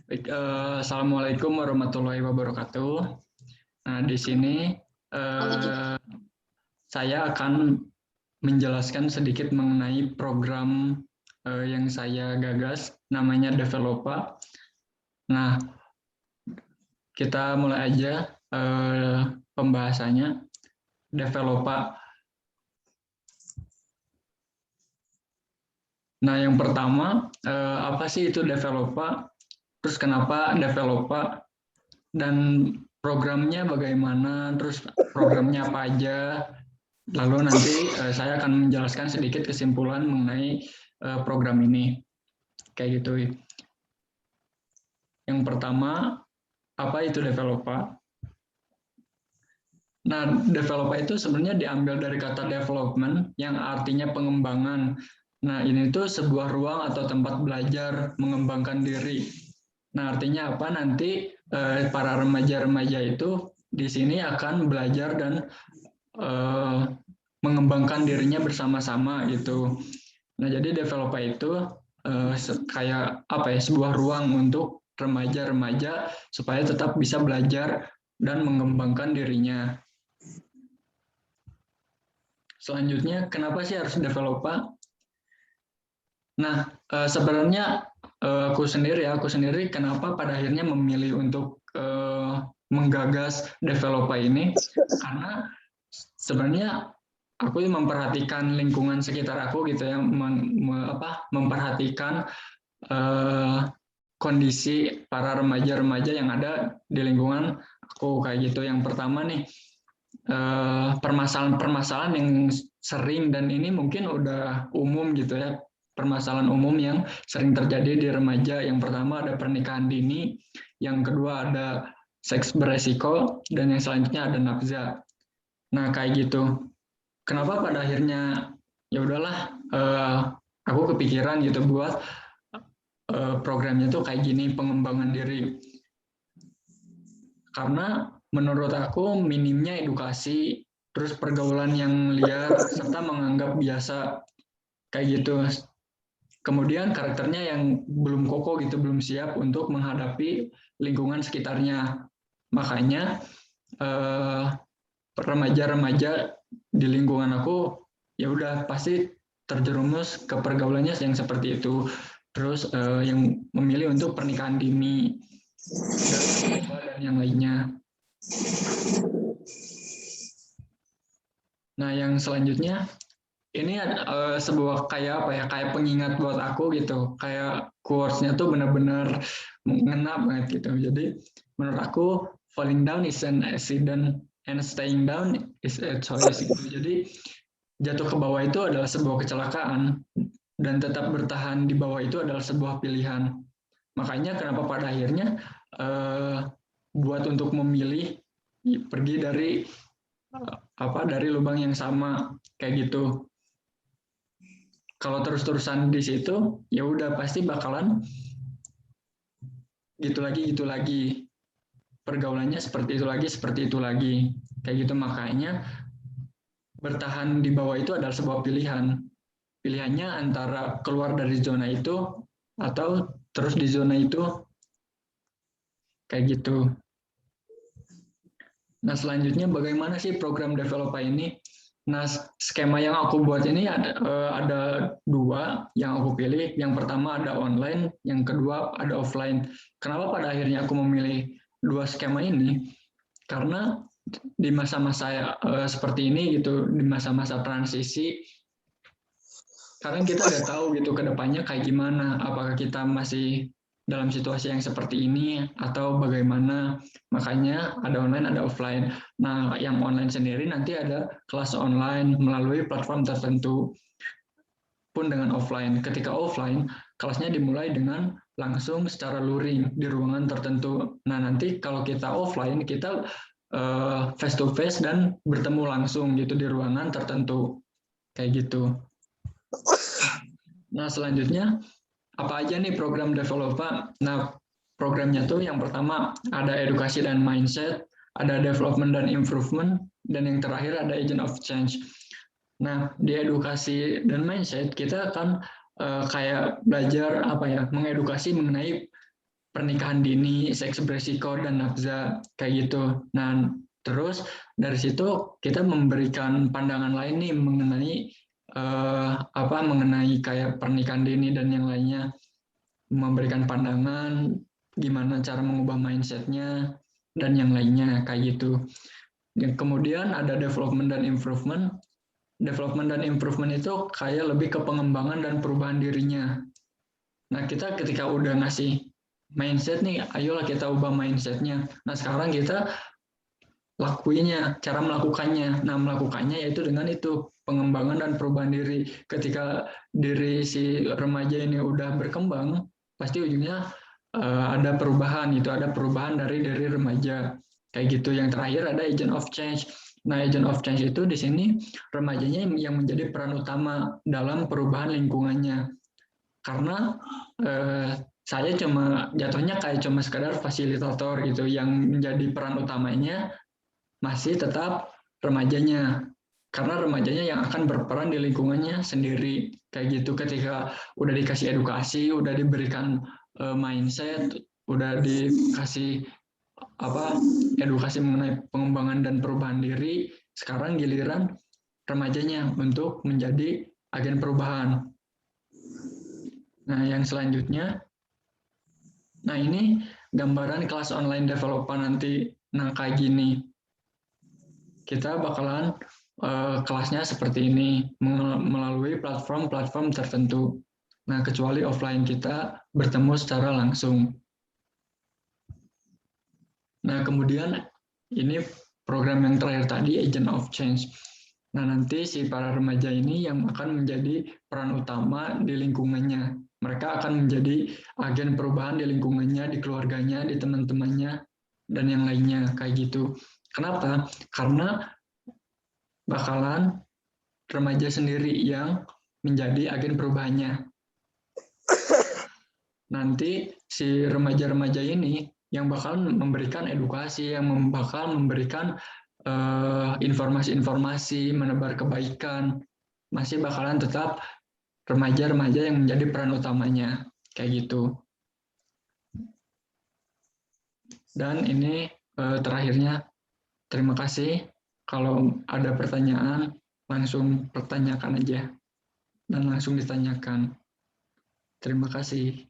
Baik, Assalamualaikum warahmatullahi wabarakatuh. Nah, di sini eh, saya akan menjelaskan sedikit mengenai program yang saya gagas, namanya Developa. Nah, kita mulai aja pembahasannya. Developa. Nah, yang pertama, apa sih itu Developa? Terus kenapa Developa? Dan programnya bagaimana? Terus programnya apa aja? Lalu nanti saya akan menjelaskan sedikit kesimpulan mengenai program ini. Kayak gitu. Yang pertama, apa itu developer? Nah, developer itu sebenarnya diambil dari kata development yang artinya pengembangan. Nah, ini tuh sebuah ruang atau tempat belajar mengembangkan diri. Nah, artinya apa? Nanti para remaja-remaja itu di sini akan belajar dan mengembangkan dirinya bersama-sama gitu. Nah, jadi developer itu kayak apa ya, sebuah ruang untuk remaja-remaja supaya tetap bisa belajar dan mengembangkan dirinya. Selanjutnya, kenapa sih harus developer? Nah, sebenarnya aku sendiri kenapa pada akhirnya memilih untuk menggagas developer ini? Karena sebenarnya aku memperhatikan lingkungan sekitar aku gitu ya, memperhatikan kondisi para remaja-remaja yang ada di lingkungan aku kayak gitu. Yang pertama nih, permasalahan-permasalahan yang sering dan ini mungkin udah umum gitu ya, permasalahan umum yang sering terjadi di remaja. Yang pertama ada pernikahan dini, yang kedua ada seks beresiko, dan yang selanjutnya ada nafsa. Nah, kayak gitu. Kenapa pada akhirnya ya udahlah, aku kepikiran gitu buat programnya tuh kayak gini, pengembangan diri. Karena menurut aku minimnya edukasi, terus pergaulan yang liar, serta menganggap biasa kayak gitu. Kemudian karakternya yang belum kokoh gitu, belum siap untuk menghadapi lingkungan sekitarnya. Makanya remaja-remaja di lingkungan aku ya udah pasti terjerumus ke pergaulannya yang seperti itu. Terus yang memilih untuk pernikahan dini dan yang lainnya. Nah, yang selanjutnya ini sebuah kayak apa ya, kayak pengingat buat aku gitu, kayak quotes-nya tuh benar-benar mengena banget gitu. Jadi menurut aku falling down is an accident and staying down is a choice gitu. Jadi jatuh ke bawah itu adalah sebuah kecelakaan dan tetap bertahan di bawah itu adalah sebuah pilihan. Makanya kenapa pada akhirnya buat untuk memilih pergi dari dari lubang yang sama kayak gitu. Kalau terus-terusan di situ, ya udah pasti bakalan gitu lagi. Pergaulannya seperti itu lagi. Kayak gitu, makanya bertahan di bawah itu adalah sebuah pilihan. Pilihannya antara keluar dari zona itu atau terus di zona itu kayak gitu. Nah, selanjutnya bagaimana sih program developer ini? Nah, skema yang aku buat ini ada dua yang aku pilih. Yang pertama ada online, yang kedua ada offline. Kenapa pada akhirnya aku memilih dua skema ini? Karena di masa-masa seperti ini gitu, di masa-masa transisi, karena kita nggak tahu gitu ke depannya kayak gimana. Apakah kita masih dalam situasi yang seperti ini atau bagaimana. Makanya ada online, ada offline. Nah, yang online sendiri nanti ada kelas online melalui platform tertentu. Pun dengan offline. Ketika offline, kelasnya dimulai dengan langsung secara luring di ruangan tertentu. Nah, nanti kalau kita offline, kita face to face dan bertemu langsung gitu di ruangan tertentu. Kayak gitu. Nah, selanjutnya apa aja nih program developer? Nah, programnya tuh yang pertama ada edukasi dan mindset, ada development dan improvement, dan yang terakhir ada agent of change. Nah, di edukasi dan mindset kita akan kayak belajar apa ya, mengedukasi mengenai pernikahan dini, seks beresiko, dan nafsa, kayak gitu. Nah, terus dari situ kita memberikan pandangan lain nih mengenai mengenai kayak pernikahan dini dan yang lainnya, memberikan pandangan gimana cara mengubah mindsetnya dan yang lainnya kayak gitu. Kemudian ada development dan improvement. Development dan improvement itu kayak lebih ke pengembangan dan perubahan dirinya. Nah, kita ketika udah ngasih mindset nih, ayolah kita ubah mindsetnya. Nah, sekarang kita lakuinnya, cara melakukannya. Nah, melakukannya yaitu dengan itu, pengembangan dan perubahan diri. Ketika diri si remaja ini udah berkembang, pasti ujungnya ada perubahan, itu ada perubahan dari remaja. Kayak gitu. Yang terakhir ada agent of change. Nah, agent of change itu di sini remajanya yang menjadi peran utama dalam perubahan lingkungannya. Karena saya cuma jatuhnya kayak cuma sekadar fasilitator gitu, yang menjadi peran utamanya masih tetap remajanya, karena remajanya yang akan berperan di lingkungannya sendiri kayak gitu. Ketika udah dikasih edukasi, udah diberikan mindset, udah dikasih edukasi mengenai pengembangan dan perubahan diri, sekarang giliran remajanya untuk menjadi agen perubahan. Nah, yang selanjutnya, nah ini gambaran kelas online developer nanti. Nah, kayak gini. Kita bakalan kelasnya seperti ini, melalui platform-platform tertentu. Nah, kecuali offline kita bertemu secara langsung. Nah, kemudian ini program yang terakhir tadi, Agent of Change. Nah, nanti si para remaja ini yang akan menjadi peran utama di lingkungannya. Mereka akan menjadi agen perubahan di lingkungannya, di keluarganya, di teman-temannya, dan yang lainnya, kayak gitu. Kenapa? Karena bakalan remaja sendiri yang menjadi agen perubahannya. Nanti si remaja-remaja ini yang bakal memberikan edukasi, yang bakal memberikan informasi-informasi, menebar kebaikan, masih bakalan tetap remaja-remaja yang menjadi peran utamanya, kayak gitu. Dan ini terakhirnya, terima kasih. Kalau ada pertanyaan, langsung pertanyakan aja dan langsung ditanyakan. Terima kasih.